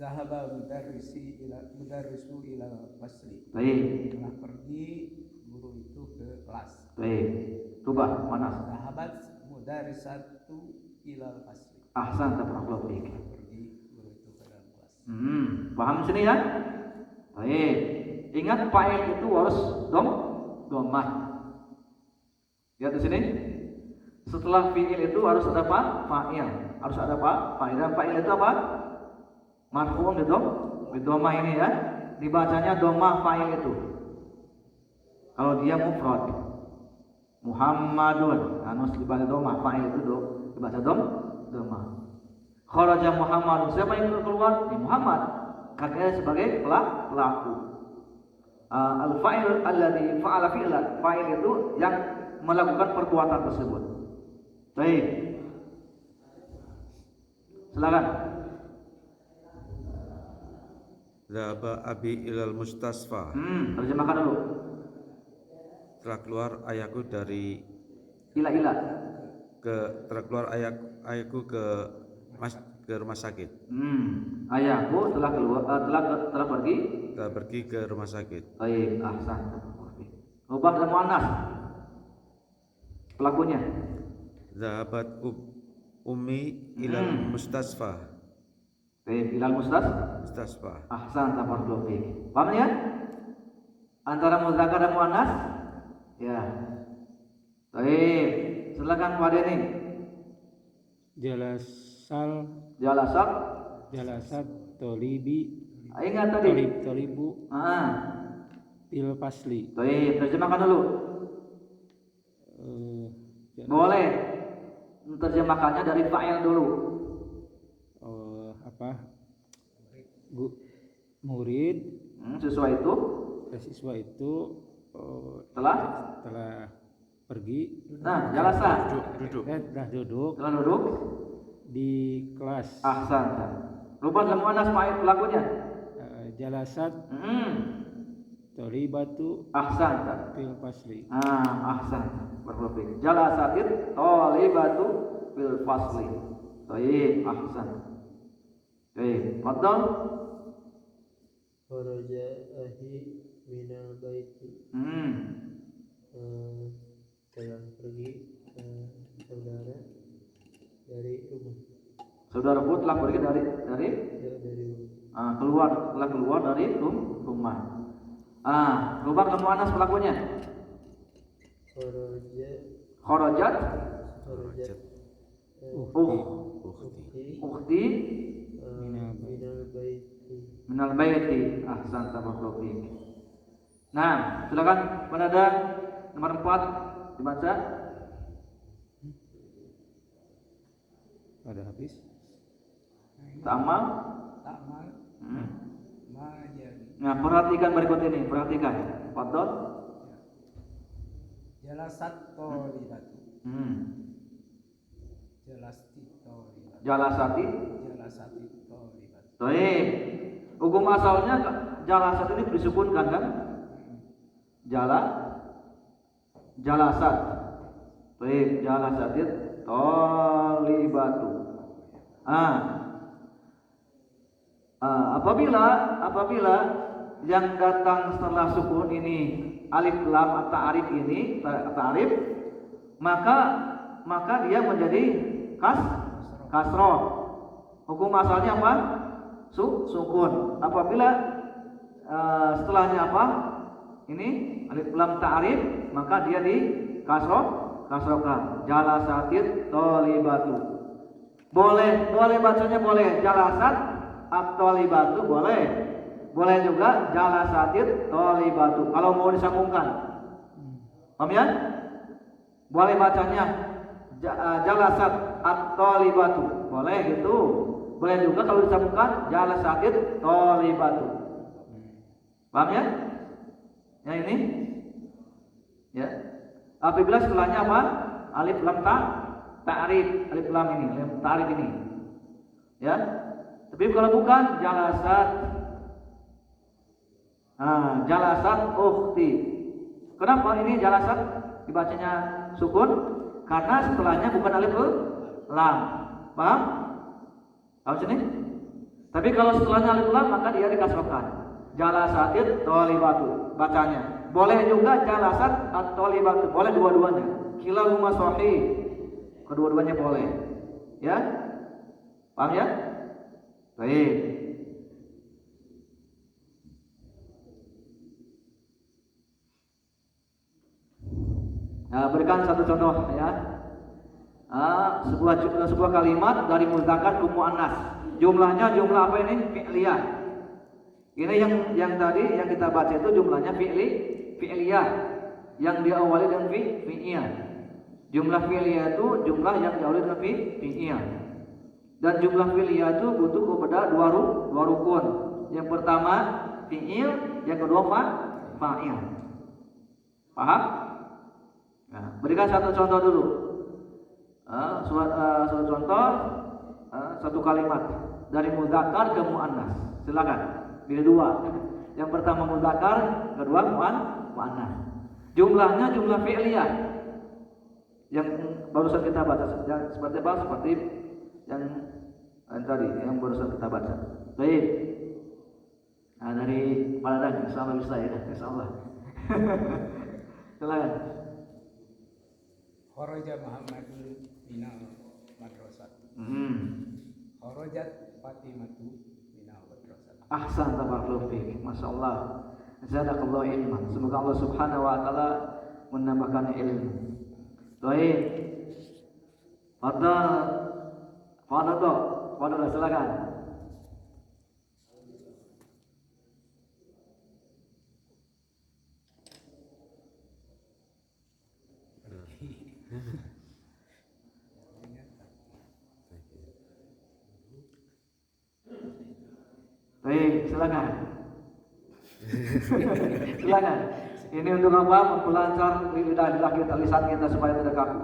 Zahaba mudarrisu ila fasli. Baik. Telah pergi guru itu ke kelas. Baik. Coba mana? Zahabat mudarrisatu ila fasli. Ahsan, tabarakallahu fiik. Pergi guru itu ke dalam kelas. Paham sini ya? Baik. Ingat fa'il itu harus dhammah. Lihat di sini. Setelah fi'il itu harus ada apa? Fa'il. Harus ada apa? Fa'il. Dan fa'il itu apa? Marfu'un bidhammah ini ya. Dibacanya dhammah fa'il itu. Kalau dia mufrad. Muhammadun, harus dibaca dhammah, fa'il itu dibaca dhammah. Kharaja Muhammadun. Siapa yang keluar? Ini Muhammad. Kakeknya sebagai pelaku. Al-fa'il alladzi fa'ala fi'lan. Fa'il itu yang melakukan perbuatan tersebut. Baik. Silakan. Zahaba abi ilal mustasfa. Terjemahkan dulu. Telah keluar ayahku dari Ila. telah keluar ayahku ke rumah sakit. Ayahku telah pergi. Telah pergi ke rumah sakit. Baik, ahsan. Rubah dan muannas. Pelakunya. Zahabat ummi ilal mustasfa. Baik, ilal mustasfa. Ahsan, tabarakallahu fiik. Paham ya? Antara muzakkar dan muannas? Ya. Baik, silakan Pak Deni. Jalasat tolibi. Ingat tadi. Tolibu il fasli. Baik, terjemahkan dulu. Boleh. Terjemahkannya dari fa'il dulu. Murid Siswa itu telah pergi. Nah, jalasa. Duduk Telah duduk di kelas. Ahsan. Rubah dan muannas fa'il pelakunya. Jalasat tolibatu Ahsan. fil fasli. Ahsan. Berfirman. Jalasatit tolibatu fil fasli. Baik, ahsan. Baik, fadhal. Kharaja ahi minal baiti. Telah pergi saudara dari rumah. Saudaraku telah pergi dari rumah. telah keluar dari rumah. Rubah dan muannas pelakunya. Kharajat ukhti minal baiti. Ahsan, tabarakallahu fiik. Nah, silakan penada nomor 4 dibaca. Pada habis. Ta'mal. Majari. Nah, perhatikan berikut ini, perhatikan. Fadhol. Jalasat tolibatu. Jalasati tolibatu. Baik. Hukum asalnya jalasat ini disukunkan kan? Jalasat. Baik, jalasatit tolibatu. Apabila yang datang setelah sukun ini alif lam ta'rif ini ta'rif, maka dia menjadi kasroh. Hukum asalnya apa? Sukun. Apabila setelahnya apa? Ini alif lam ta'rif, maka dia di kasrohkan. Jalasatit tolibatu. Boleh bacanya boleh jalasat at-tolibatu boleh. Boleh juga jalasatit tolibatu kalau mau disambungkan. Paham ya? Boleh bacanya jalasat at-tolibatu. Boleh gitu. Boleh juga kalau disambungkan jalasatit tolibatu. Paham ya? Ya ini. Ya. Apabila setelahnya apa? Alif lam ta'rif, alif lam ini, alif ta'rif ini. Ya. Tapi kalau bukan jalasat. Jalasat ukhti. Kenapa ini jalasat dibacanya sukun? Karena setelahnya bukan alif lam. Paham? Tahu sini? Tapi kalau setelahnya alif lam maka dia dikasrokan. Jalasatit tolibatu bacanya. Boleh juga jalasat atau tolibatu, boleh dua-duanya. Kilahuma sahih, kedua-duanya boleh. Ya, paham ya? Baik. Nah, berikan satu contoh ya. Sebuah kalimat dari muzakkar ke muannas. Jumlahnya jumlah apa ini? Fi'liyah. Ini yang tadi yang kita baca itu jumlahnya fi'liyah yang diawali dengan fi'iyah. Jumlah fi'liyah itu jumlah yang diawali dengan fi'iyah. Dan jumlah fi'liyah itu butuh kepada dua rukun. Yang pertama fi'il, yang kedua fa'il. Paham? Nah, berikan satu contoh dulu. Satu contoh, satu kalimat dari muzakkar ke muannas. Silakan. Pilih dua. Yang pertama muzakkar, kedua muannas. Jumlahnya jumlah fi'liyah. Yang barusan kita baca seperti apa? Seperti yang tadi yang barusan kita baca. Baik. Nah, dari Padang, insyaallah bisa ya, insyaallah. Silakan. Kharaja Muhammadun minal madrasah. Kharajat Fatimatu minal madrasah. Ahsan tabarakallahu fiik. Masyaallah. Jazakallahu ilman. Semoga Allah Subhanahu wa taala menambahkan ilmu. Baik. Fadal silakan. Baik, silakan. Silakan. Ini untuk apa? Memperlancar lidah kita, lisan kita supaya tidak kaku.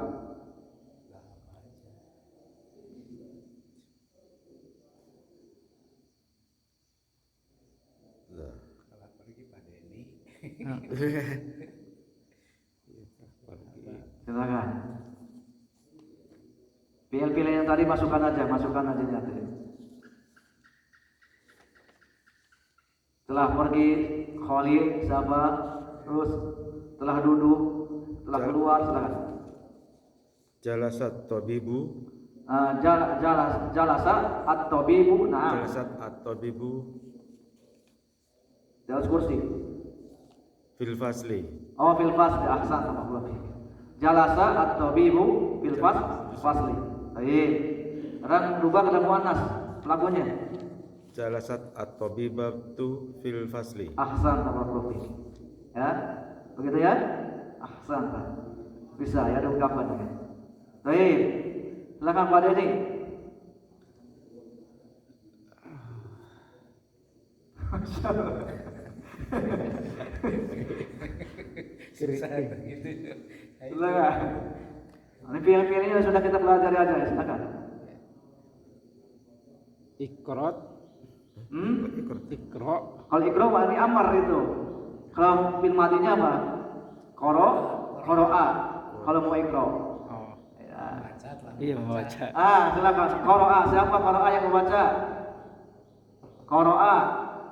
Kalau pergi pada ini. Silakan. Pilih yang tadi masukkan aja nyata. Setelah pergi Khalid siapa? Terus telah duduk, telah keluar, silakan. Jalasat tabibu. Jalasa at-tabibu. Nah. Jalasat at-tabibu Di atas kursi. fil fasli. Oh, fil fasli. Ahsan sama Allah. Jalasa at-tabibu fil fasli. Baik. Sekarang rubah ke muannas pelakunya. Jalasat at-tabibatu fil fasli. Ahsan tabarakallahu. Ya. Begitu ya? Ahsan. Bisa ya diungkapkan ya. Baik. Silakan Pak Denny. Susah begitu. Silakan. Ini pilih-pilihnya sudah kita pelajari aja ya, silakan. Ikrot, ikro, Kalau ikro ini amar itu. Kalau fil madinya apa? Qoro'a. Kalau mau ikro. oh, Ya. Baca telah iya membaca. membaca. Silakan. Qoro'a. Siapa qoro'a yang membaca? Qoro'a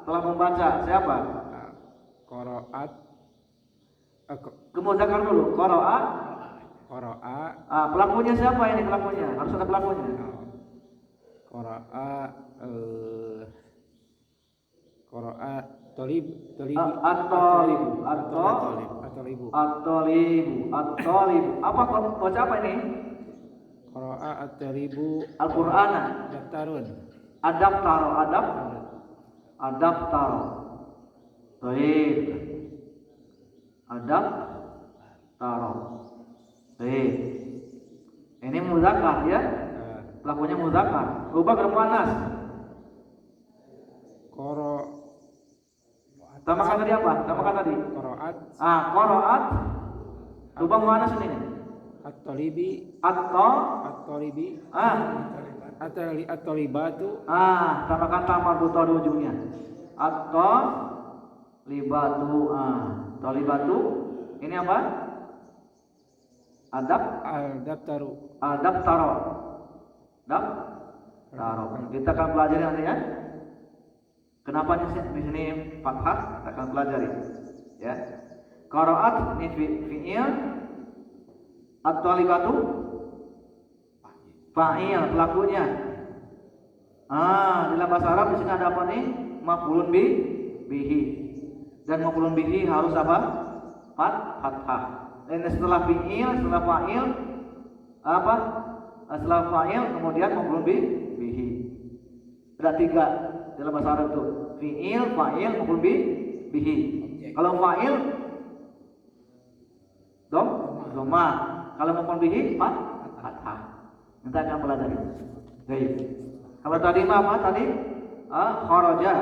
telah membaca. Siapa? Koroat, Kemudian dulu. Qoro'a. koroa, Pelakunya siapa ini pelakunya? Harus ada pelakunya. koroa, koroa, tolib, At-tolibu. Apa baca apa ini? koroa at-tolibu, Al-Qur'ana. daftarun, Adaptaro. Baik. Adaptaro. Baik. Ini muzakkar ya. Pelakunya muzakkar. Rubah ke muannas. koro, Tambahkan tadi apa? Tambahkan tadi. koroat, Qoro'at. Rubah muannas ini. at-tolibi, At-tolibi. at-tolibatu, Tambahkan tamar buto di ujungnya. At-tolibatu. Tolibatu. Ini apa? al-daftaru, Daftar. Kita akan pelajari nanti ya. Kenapa di sini fathah? Kita akan pelajari. Ya. Qaraat ini fi'il, at-talibatu fa'il pelakunya. Dalam bahasa Arab di sini ada apa nih? Maf'ulun bihi. Dan maf'ulun bihi harus apa? Fathah. Dan setelah fi'il, setelah fa'il apa? Setelah fa'il kemudian maf'ulun bihi. Ada 3 dalam bahasa Arab itu. Fi'il, fa'il, maf'ulun bihi. Kalau fa'il dhamma. Kalau maf'ulun bihi fathah. Kita akan pelajari. Baik. Kalau tadi apa tadi? Kharaja.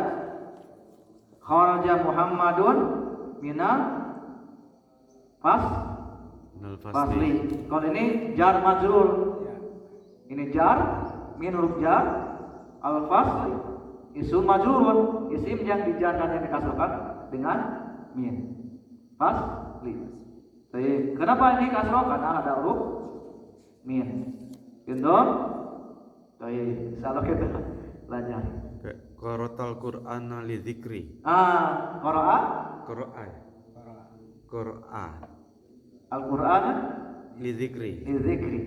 Kharaja Muhammadun minal Minal fasli. Kalau ini jar majrur. Ini jar, min huruf jar, al fasli isim majrurun, isim yang dijarkan yang dikasrahkan dengan min. Fasli. Baik. Kenapa ini kasrah? Karena ada huruf min. Gitu? Baik, insyaallah kita belajar. Qaratal Qur'ana li dzikri. Qara'a Qur'an Al-Qur'an li dzikri. li dzikri.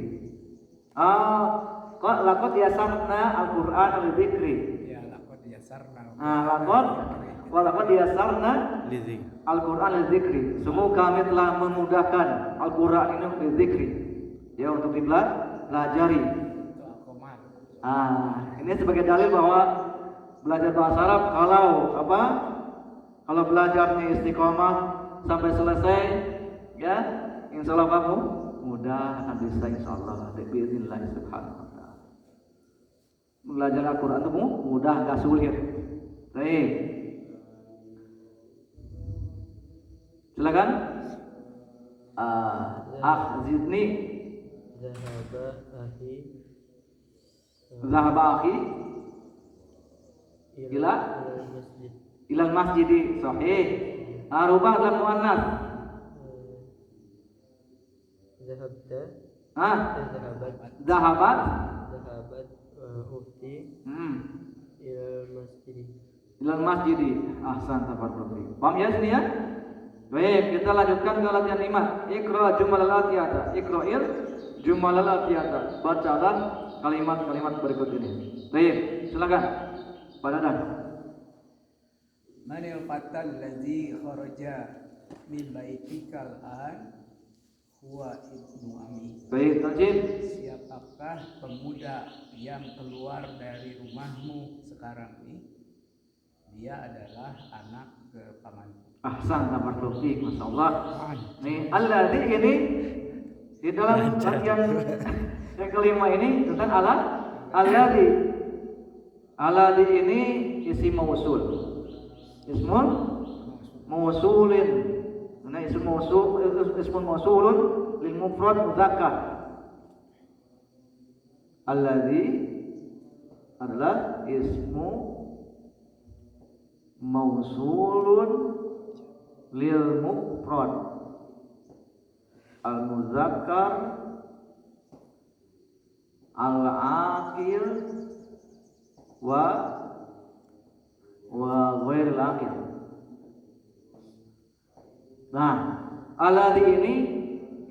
Laqad yasarna Al-Qur'an li dzikri. Ya, laqad yasarna. Laqad yasarna Li dzikri. Al-Qur'an li dzikri. Sungguh kami telah memudahkan Al-Qur'an ini li dzikri. Ya, untuk dipelajari. Itu akomat. Ini sebagai dalil bahwa belajar bahasa Arab kalau belajarnya istiqomah sampai selesai, ya, insya Allah kamu mudah akan bisa insya Allah. Bismillah subhanahu wa ta'ala. Belajar Al-Quran itu mudah, nggak sulit. Baik. Silakan. Zidni. Zahaba akhi ila masjid. ilal masjidi. Sahih. Rubah dan muannas. Zahabta. Zahabat. Ukhti ilal masjid. Ilal masjidi. Ahsan, tabarakallah. Paham ya sini ya? Baik, kita lanjutkan ke latihan 5. Iqra jumalal atiyata. Iqra'il jumalal atiyata. Bacalah kalimat-kalimat berikut ini. Baik, silakan. Pak Dadang. Manil fatal ladzi kharaja min baitikal an huwa ibnu ami. Baik, Tajib. Siapakah pemuda yang keluar dari rumahmu sekarang ini? Dia adalah anak pamanku. Ahsan, tabarakallah. Masyaallah. Nih, alladzi ini di dalam latihan yang kelima ini tentang alladzi. Alladzi ini isim mausul. Ismun mausulin. Nah, ismun mausulun lil mufrad mudzakkar. Alladzi adalah ismu mausulun lil mufrad al muzakkar al aqil wa ghairil aqil. Nah, alladzi ini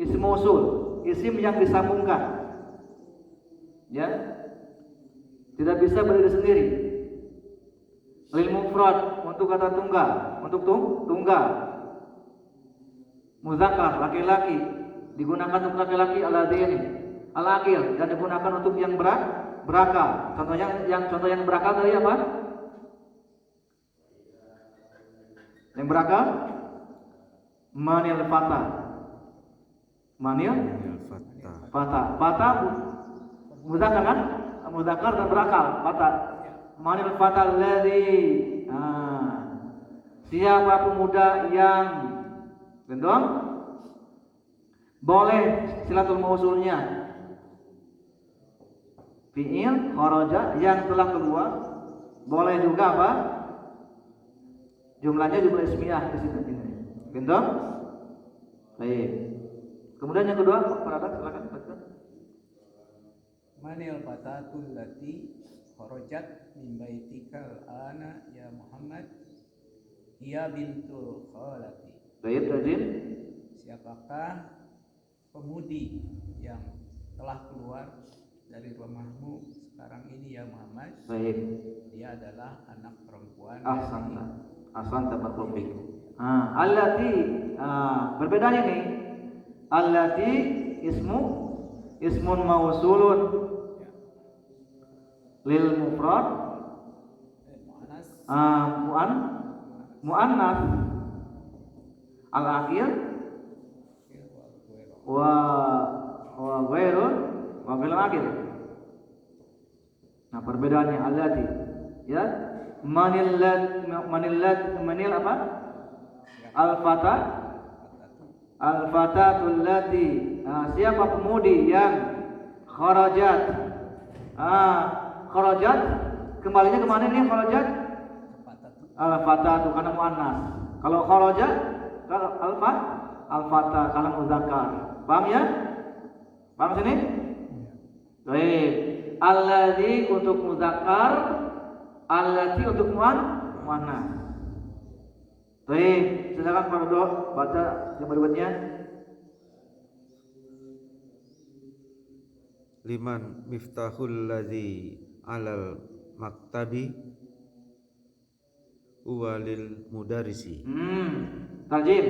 isim mausul, isim yang disambungkan. Ya. Tidak bisa berdiri sendiri. Lil mufrad untuk kata tunggal, untuk tunggal. Muzakkar laki-laki digunakan untuk laki-laki alladzi ini. Al-aqil dan digunakan untuk yang berakal. Contoh yang berakal dari apa? Yang berakal manil fata. Manil fata muzakkar kan? Muzakkar dan berakal, fata. Manil fata alladzi. Siapa pemuda yang gendong? Boleh silatul mausulnya. Fi'il kharaja yang telah keluar. Boleh juga apa? Jumlahnya jumlah ismiyah di sini. Gendong? Baik. Kemudian yang kedua, silakan. Manil fatatul lati kharajat min baitikal ana ya Muhammad hiya bintul khalati. Baik, rajin. Siapakah pemudi yang telah keluar dari rumahmu sekarang ini ya Muhammad? Baik. Dia adalah anak perempuan Ahsan tabarak. Allati berbedanya nih. Allati ismun mausulun lil mufrad muannas al akhir wa ghairun wa bil akhir. Nah, perbedaannya allati ya manil apa? Al-fatatul lati. Siapa pemudi yang kharajat? Kharajat kembalinya kemana ini kharajat? Al-fatatu karena muannas. Kalau kharajat kalau al-fata kalau muzakkar. Paham ya? Paham sini? Baik. Alladzi untuk muzakkar, allati untuk muannas. Baik, silakan Pak Dodo baca yang berikutnya. Liman miftahul ladzi alal maktabi walil mudarisi. Tarjim.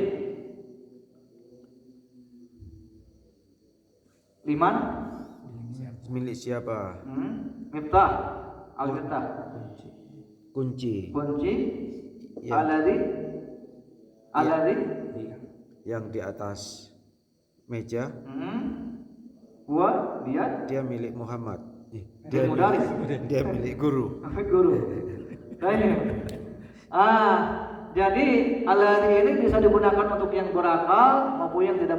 Liman Milik siapa? Miftah. Al-miftah. Kunci Kunci. Ya. Alladzi yang di atas meja, dia milik Muhammad. Dia mudaris. Dia milik guru. Guru. Jadi alladzi ini bisa digunakan untuk yang berakal maupun yang tidak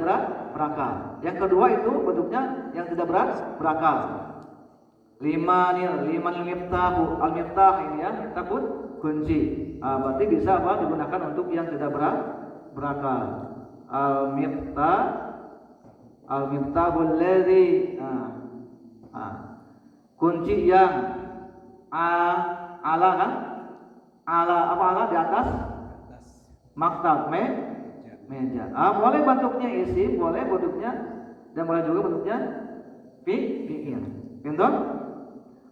berakal. Yang kedua itu bentuknya yang tidak berakal. Limanil miftahu, al-miftah ini ya, takut kunci. Berarti bisa apa digunakan untuk yang tidak berakal. Al-miftahul ladzi kunci yang ala di atas maktab meja. Boleh bentuknya isim, boleh bentuknya dan boleh juga bentuknya fi'il. Pintu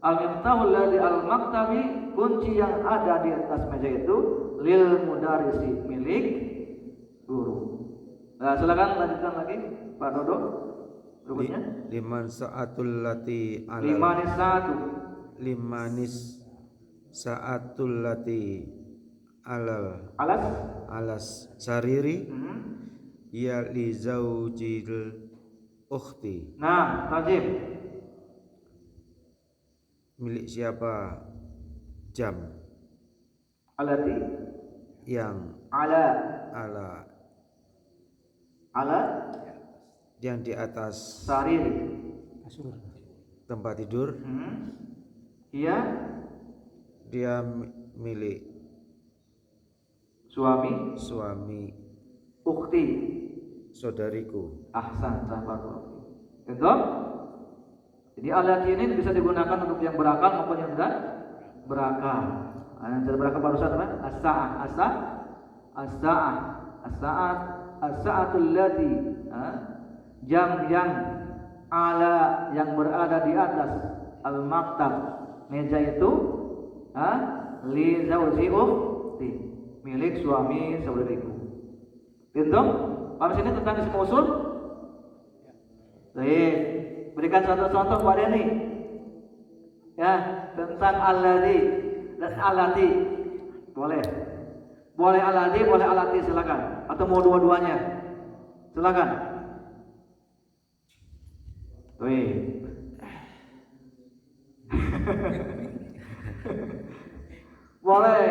al-miftahul ladzi al-maktabi kunci yang ada di atas meja itu lil mudarisi milik guru. Nah, silakan lanjutkan lagi Pak Dodo. Berikutnya Liman sa'atul lati alal limanis sa'atul lati alas sariri ya li zaujil ukhti. Nah, tajib. Milik siapa jam Alati yang ala yang di atas sariri tempat tidur, dia milik suami ukhti saudariku. ahsan tabarruk. Itu jadi alati ini bisa digunakan untuk yang berakal maupun yang tidak berakal. Yang tidak berakal barusan apa? As-sa'atul lati jam yang ala yang berada di atas al-maktab meja itu li zauji ukhti milik suami saudariku. Itu paham sini tentang isim mausul? Baik, berikan contoh-contoh Pak Deni ya tentang alladzi dan alati. Boleh alladzi, boleh alati, silakan. Atau mau dua-duanya, silakan. Baik. Boleh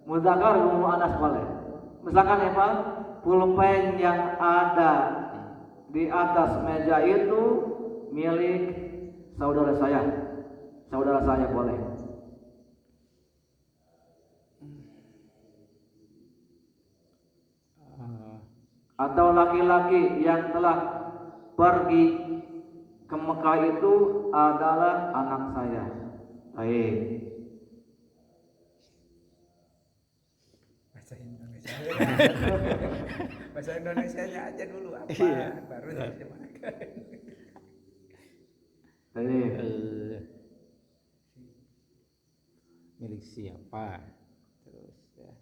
muzakkar muannas boleh. Misalkan apa? Pulpen yang ada di atas meja itu milik saudara saya. Saudara saya boleh. Atau laki-laki yang telah pergi ke Mekah itu adalah anak saya. Baik. Bahasa Indonesia. Bahasa Indonesianya aja dulu apa? Iya. Baru diterjemahkan. Baik. Milik siapa? Terus ya.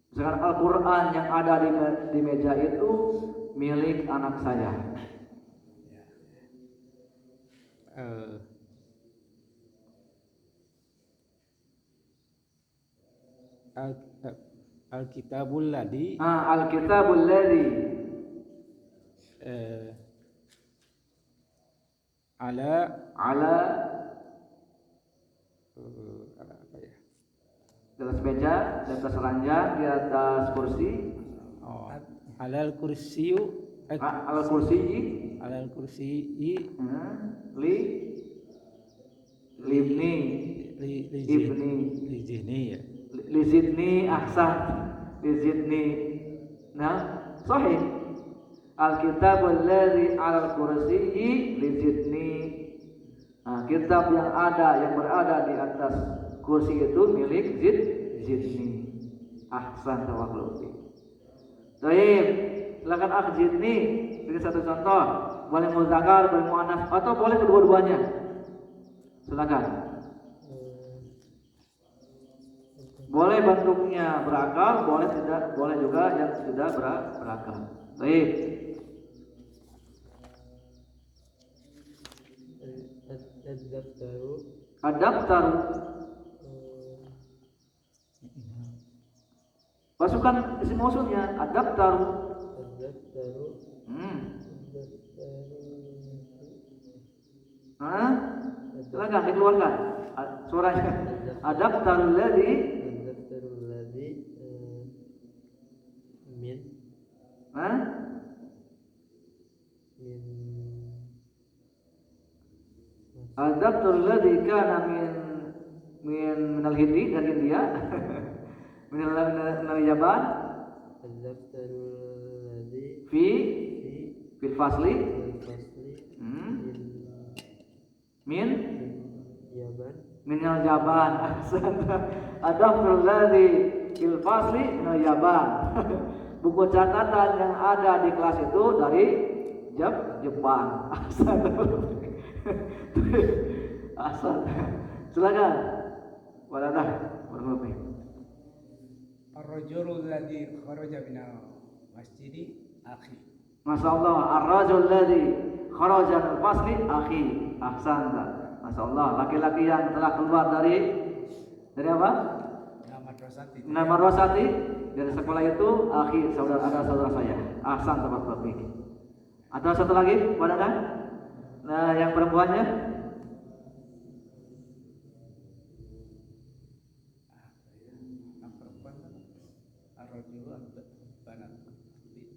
Misalkan Al-Quran yang ada di meja itu milik anak saya. Al-Kitabul ladzi Al-Kitabul ladzi ala ala apa ya? di atas meja, di atas ranjang, di atas kursi, Oh, alal kursiyu al kursi, alal kursi li libni ibni li zihni ya. li zidni ahsan li zidni. Nah, sahih. Al-kitabul ladzi 'alal kursiyyi li zidni. Nah, kitab yang berada di atas kursi itu milik zidni. Ahsan tawakkul. Baik, silakan zidni. Beri satu contoh. Boleh muzakkar, boleh muannas atau boleh kedua-duanya. Silakan. Boleh bentuknya berakar, boleh tidak, boleh juga yang tidak berakar. Baik. Ad-daftaru Adaptar. Pasukan isim mausulnya adaptar. Ad-daftaru Silakan dikeluarkan suaranya. Adaptarul ladzi Ad-daftaru ladzi min min Adaptarul ladzi kana min al-Hindi dari India. min al-Yaban Ad-daftaru ladzi fi fi fil fasli al-fasli min Yaban min al-Yaban. Adaptarul ladzi fil fasli min al-Yaban. Buku catatan yang ada di kelas itu dari Jepang. Asal. Silakan. Waladah, berlebih. Ar-rajulul ladzi kharaja minal masjidi akhi. Masyaallah, ar-rajul ladzi kharaja min fasli akhi. Ahsanta. Masyaallah, laki-laki yang telah keluar dari apa? Nama madrasati dari sekolah itu akhi, saudara saya. Ahsan tempat berlebih. Atau satu lagi, waladah. Nah, yang perempuannya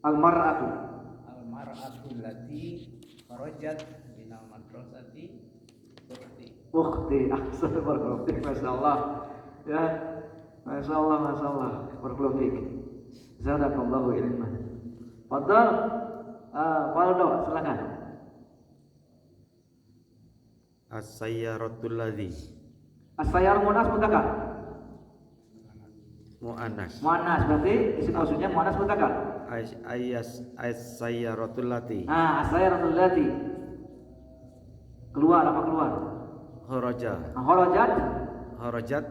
al-mar'atu allati kharajat minal madrasati ukhti. Ahsan barakallahu. Masyaallah. Ya. Masyaallah. Barakallahu. Jazakallahu ilman. Fadhal. Waldo, silakan. As-sayyaratul ladzi As-sayyar muannas mudzakkar. muannas. Muannas berarti isim mausulnya muannas mudzakkar. As-sayyaratul ladzi As-sayyaratul ladzi keluar apa keluar? kharaja Kharajat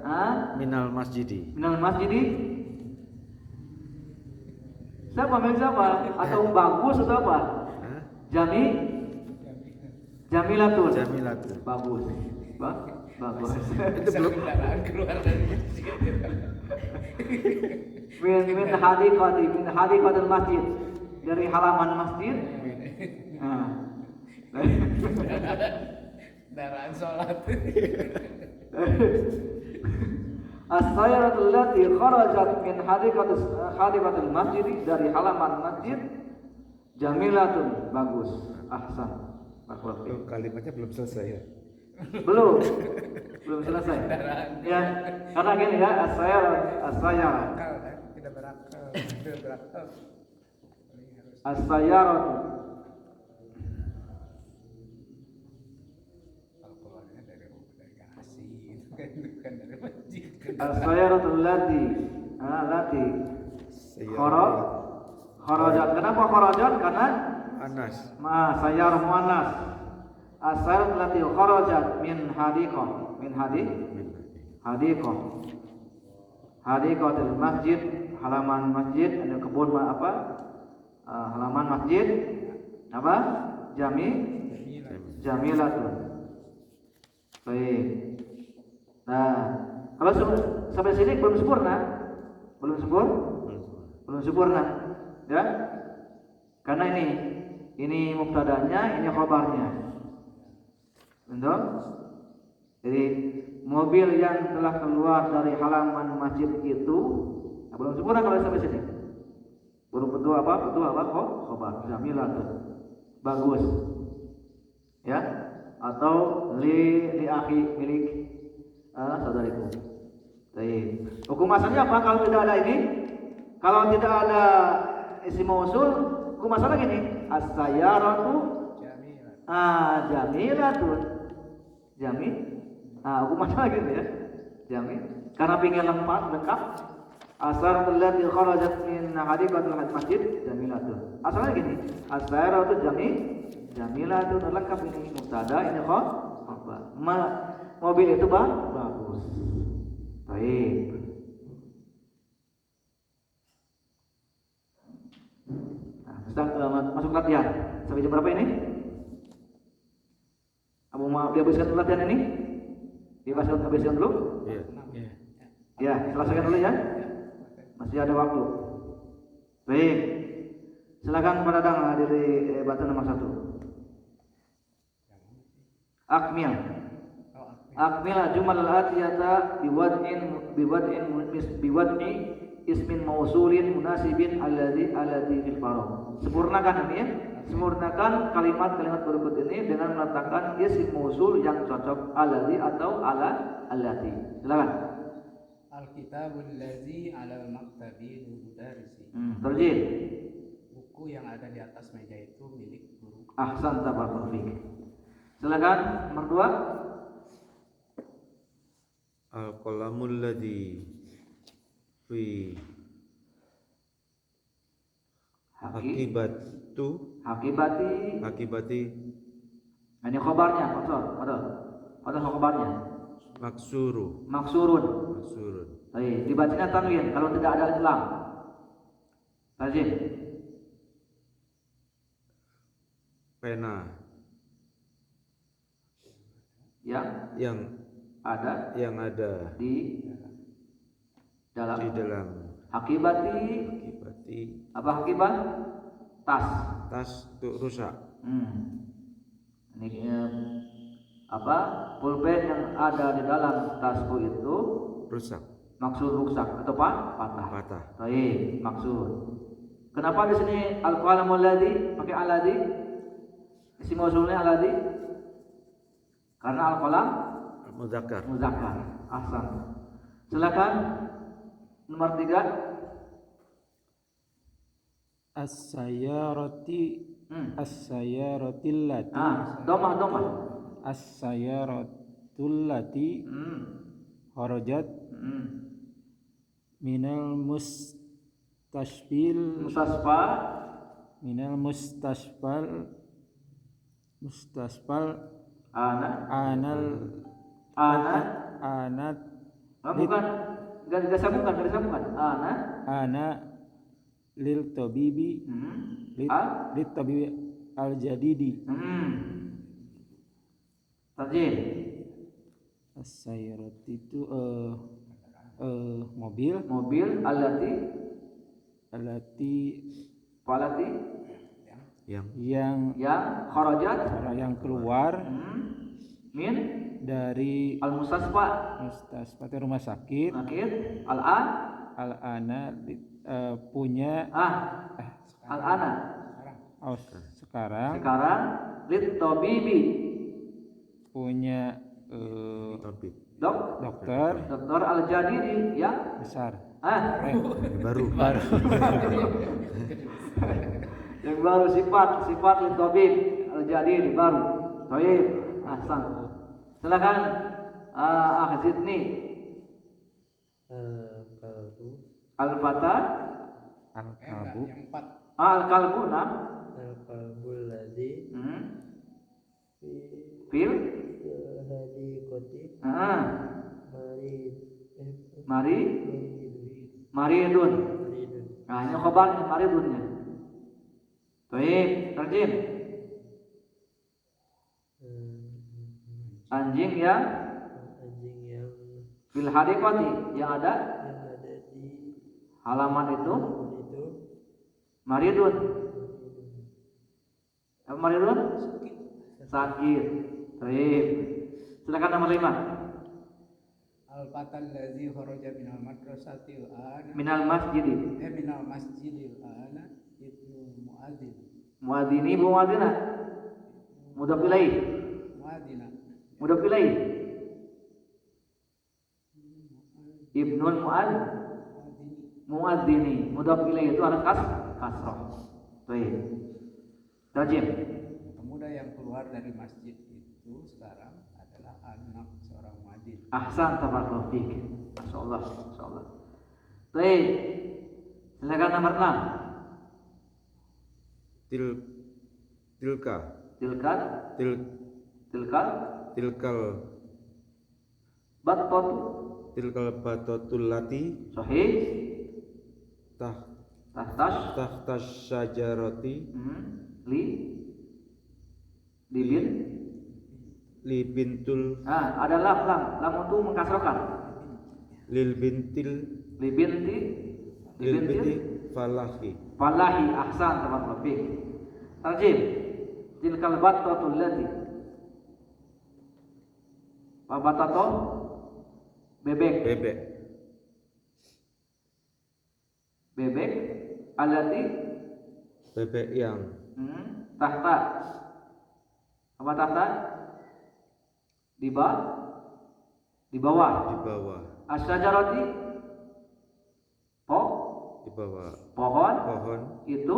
minal masjidi. minal masjidi. Siapa milik siapa? Atau bagus atau apa? Jamilatun. Bagus. Bagus. Itu belum kendaraan keluar dari masjid. min hadiqatil masjid, dari halaman masjid. Kendaraan sholat. As-sayyaratul lati kharajat min hadiqatil masjid, dari halaman masjid. Jamilatun, bagus. Ahsan. Kalimatnya belum selesai ya. Belum selesai. Ya, karena gini ya, as-sayyarah. Tidak berakal. As-sayyarah. Kalau keluarnya dari asing. Bukan dari masjid. As-sayyaratul lati. Lati. Kharajat. Kenapa kharajat? Karena Anas. sayyar muannas. As-sayyaratul lati kharajat min hadiqah. Min hadiqah. Hadiqatul masjid, halaman masjid, ada kebun apa? Halaman masjid apa? Jamilatun. Baik. Nah, kalau sampai sini belum sempurna. Belum sempurna. Ya. Karena ini mubtadanya, ini khabarnya. Betul? Jadi mobil yang telah keluar dari halaman masjid itu belum sempurna kalau sampai sini. Baru betul apa? Khabar. Jamilatun. Bagus. Ya. Atau li akhi milik saudariku. Baik. Hukum asalnya apa kalau tidak ada ini? Kalau tidak ada isim mausul, hukum asalnya gini. As-sayyaratu jamilatun. Hukum asalnya gini ya. Karena pingin lengkap. As-sayyaratul lati kharajat min hadiqatil masjid jamilatun. Asalnya gini. As-sayyaratu jamilatun lengkap, ini mubtada, ini khabar. Mobil itu bagus. Baik. Masuk latihan. Sampai jam berapa ini? Abu mau dihabiskan latihan ini? Habiskan dulu? Iya. Ya, selesaikan dulu ya. Masih ada waktu. Baik. Silakan Pak Dadang hadiri batu nomor 1. Akmil jumal al-atiyata biwad'i ismin mausulin munasibin alladhi fil faragh. Sempurnakan ini ya. Sempurnakan kalimat-kalimat berikut ini dengan meletakkan isim mausul yang cocok alladhi atau allati. Silakan. Al-kitabul ladzi 'alal maktabi mudarrisi. Terjih. Buku yang ada di atas meja itu milik guru. Ahsan tabarakallahu fiik. Silakan nomor 2. Al-qalamul ladzi fi akibati Ini khabarnya, pada khabarnya. Maksurun. Baik, dibacanya tanwin kalau tidak ada islam. Lazim. Pena Yang ada di dalam hakibati. Apa hakibat? Tas itu rusak. Ini pulpen yang ada di dalam tasku itu Rusak. Maksud rusak atau patah. Baik, maksud. Kenapa di sini al-qalamul ladzi pakai alladzi? Isim mausulnya alladzi? Karena al-qalam Muzakkar. Ahsan. Silakan nomor 3. As-sayyaratil lati. Domah. As-sayyaratul lati kharajat minal mustasfal anat bukan enggak disambungkan ana lil tabibi al jadidi. Tarjih. As-sayyarat itu mobil alati yang kharajat yang keluar min dari al-mustasfa rumah sakit al-ana punya al-ana sekarang lit tabibi punya dokter al-jadidi yang besar baru yang baru sifat lit tabib al-jadidi baru. Baik, ahsan. Silakan Zidni Al-qalbu Al-fata Al-kalbu. Yang 4. al-kalbu nam. Al-qalbul ladzi fi Fil hadiqati ah marid mari maridun maridun. maridun Nah, ini khabarnya maridunnya. Baik, terjem. Anjing yang anjing yang fil hadiqati yang ada ada di halaman itu itu maridun. Apa maridun? Sakit. Baik. Silakan nomor 5. Al-fatal ladzi kharaja minal madrasatil ana Minal masjidi. minal masjidil ana ibnu muadzin. Muadzini bu muadzina. Mudhaf ilaih. Muadzina. Mudhaf ilaih. Ibnul muadzini. Mudhaf ilaih itu anak kasrah. Baik. Terjem. Pemuda yang keluar dari masjid itu sekarang adalah anak seorang muadzin. Ahsan tabarakallahu fiik. Masyaallah, masyaallah. Baik. Silakan nomor 6. Tilka Tilkal til tilkal tilkal batot tilkal batatul lati sahih tah tahtas tahtas syajarati li libin li bintul ada lam untuk mengkasrokan lil bintil libinti lil binti libinti falahi falahi ahsan tabarakallahu fiik. Tarjim tilkal batatul lati batato bebek bebek bebek alati bebek yang tahta apa tahta di bawah di bawah asyajarati di bawah pohon pohon itu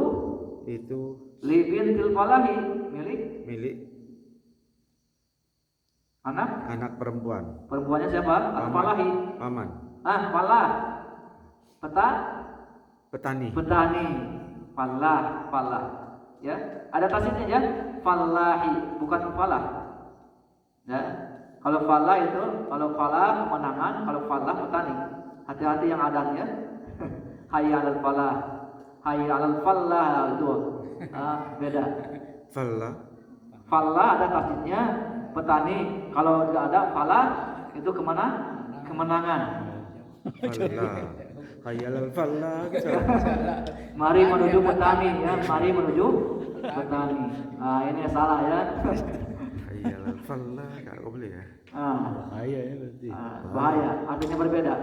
itu libintil falahi milik milik anak perempuannya siapa? Al-falahi. paman Falah petani falah ya, ada tasnya ya, falahi bukan falah ya. Kalau falah itu, kalau falah kemenangan, kalau falah petani. Hati-hati yang adanya. Hayya 'alal falah, hayya 'alal falah itu beda. Falah ada tasnya petani, kalau tidak ada falah itu kemenangan. Hayalal falah. Mari menuju petani ya, mari menuju petani. Ini salah ya. Hayalal falah, enggak boleh ya. Bahaya ya berarti. Bahaya, artinya berbeda.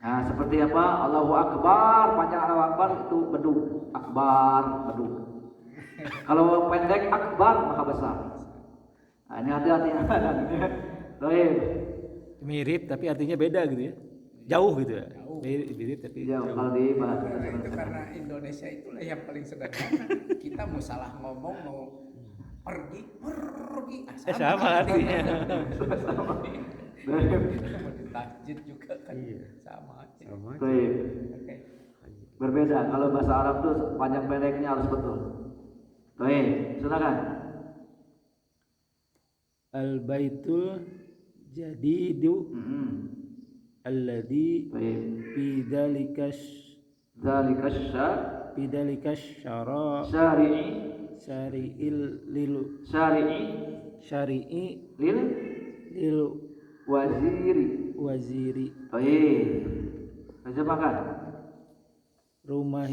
Seperti apa? Allahu Akbar, panjang Allahu Akbar itu beduk. Akbar, beduk. Kalau pendek akbar maka besar. Ini hati-hati. Baik. Mirip tapi artinya beda gitu ya. Jauh gitu ya. Mirip tapi Jauh kalau di bahasa Itu karena Indonesia itulah yang paling sederhana. Kita mau salah ngomong, mau pergi, sama artinya. Mau di tasjid juga kan sama aja. Baik. Oke. Berbeda. Kalau bahasa Arab tuh panjang pendeknya harus betul. Baik, silakan. Al-baitul jadidu alladhi Baik. fi dzalika syara Syari'i syari'il lil syari'i lil lil waziri Baik. Terjemahkan. rumah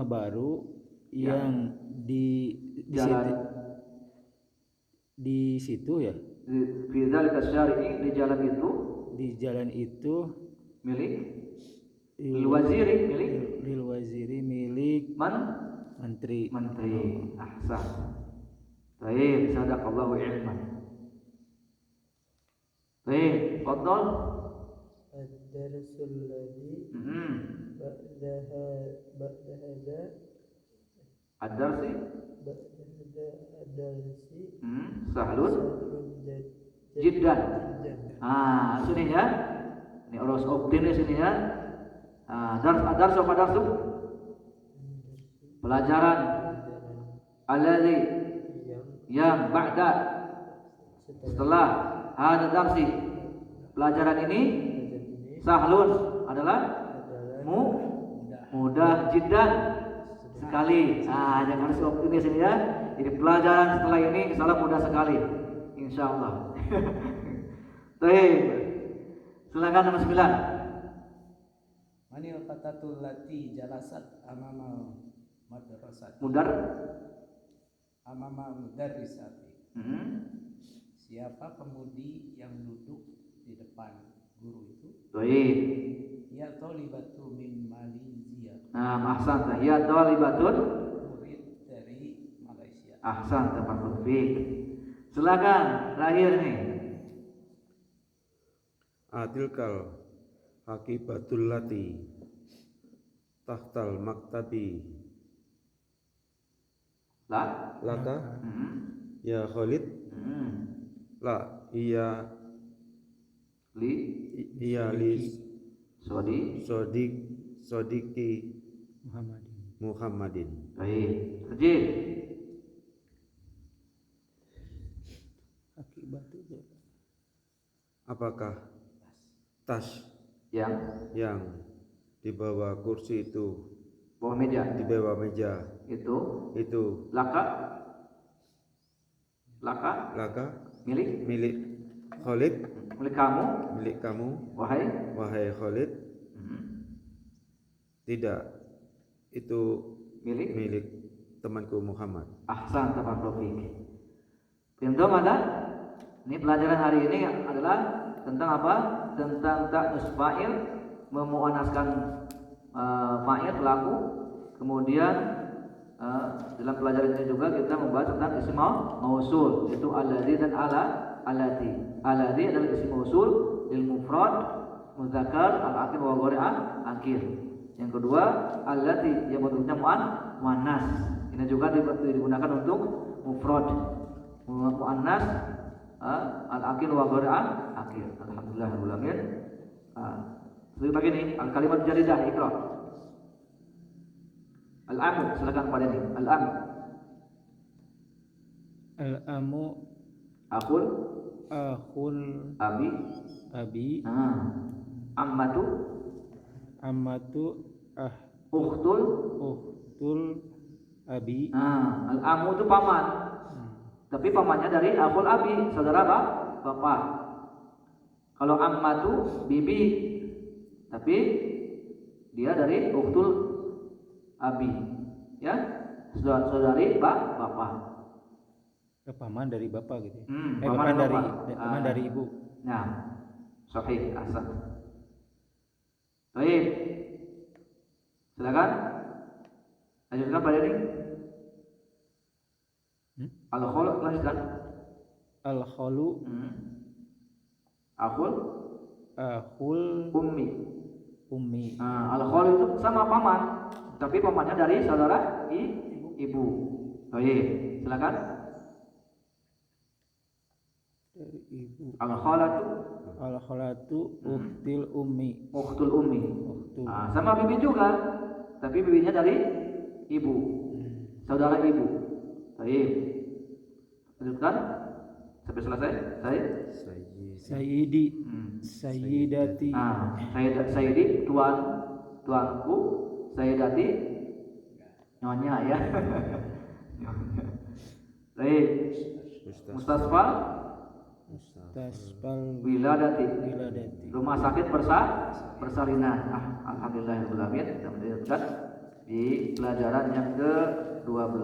baru yang di situ ya, Fi dzalika syari'i di jalan itu di jalan itu milik lil waziri milik menteri. Ahsan. Baik, sadaqallahu ilman. Baik, qadol. ad-darsul ladzi ba'da hadza Ad-darsi ad-darsi sahlun sahrun jiddan. Sini ya. Ini urus optin di sini ya. Dars apa darsu? Pelajaran alladzi yang ba'da setelah ada darsi. Pelajaran ini sahlun adalah mudah jiddan sekali. Jangan harus optimis ini ya. Jadi pelajaran setelah ini insyaallah mudah sekali. Insyaallah. Baik. Silakan nomor 9. Manil fatatul lati jalasat amama madrasat. Amama mudarrisati. Siapa pemudi yang duduk di depan guru itu? Baik. Ya talibatu min Malaysia. Ahsan. Ya talibatun. Murid dari Malaysia. Ahsan, tepat fikir. Silakan terakhir nih. Atilkal hakibatul lati tahtal maktabi laka ya Khalid la iya li sodiki Muhammadin. Baik. Rajin. Apakah tas Yang di bawah kursi itu, bawah meja. di bawah meja Itu laka milik Khalid, milik kamu, wahai Khalid? Tidak, itu milik temanku Muhammad. Ahsan, tepat fikir. Pintu ada? Ini pelajaran hari ini adalah tentang apa? Tentang ta'nus fa'il, memuannaskan fa'il pelaku. Kemudian dalam pelajaran ini juga kita membahas tentang isim mausul, yaitu alladzi dan allati. Alladzi adalah isim mausul lil mufrad muzakkar al-akhir wa ghairi akhir. Yang kedua, allati yang bentuknya muannas. Ini juga digunakan untuk mufrad muannas al-akhir wa ghairi akhir. Alhamdulillah rabbil alamin. Seperti begini, al-kalimat jaridah ikra. Al-amu, silakan pada ini. Al-amu. Al-amu Akhul abi ammatu ukhtul abi. Al-amu itu paman. Tapi pamannya dari akhul abi, saudara bapak. Kalau ammatu bibi, tapi dia dari ukhtul abi, ya, saudari bapak. Paman dari bapak gitu. Paman Paman dari ibu. Nah, sahih, ahsan. Baik. Silakan. Lanjutkan pada ini. Al-khulu, lanjutkan. Al-khulu Akhul ummi. Al-khulu itu sama paman, tapi pamannya dari saudara ibu. Baik, silakan. Dari ibu. Al-khalatu ukhtul ummi. Sama bibi juga, tapi bibinya dari ibu, saudara ibu. Baik, lanjutkan sampai selesai. Sayyidi. Sayyidati. Sayyidi tuanku, sayyidati nyonya ya. Baik. Mustasfal wiladati. Rumah sakit persalinan. Alhamdulillahirabbil alamin. Kita melanjutkan di pelajaran yang ke-12.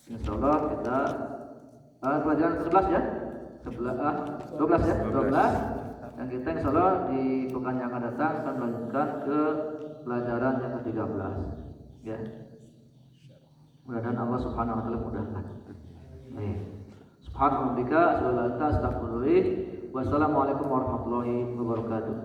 Insyaallah kita pelajaran 11 ya. 12 ya. 12. Dan kita insyaallah di pekan yang akan datang akan melanjutkan ke pelajaran yang ke-13. Ya. Mudah-mudahan Allah Subhanahu wa taala mudahkan. Baik. Subhanallah, astagfirullah, wassalamualaikum warahmatullahi wabarakatuh.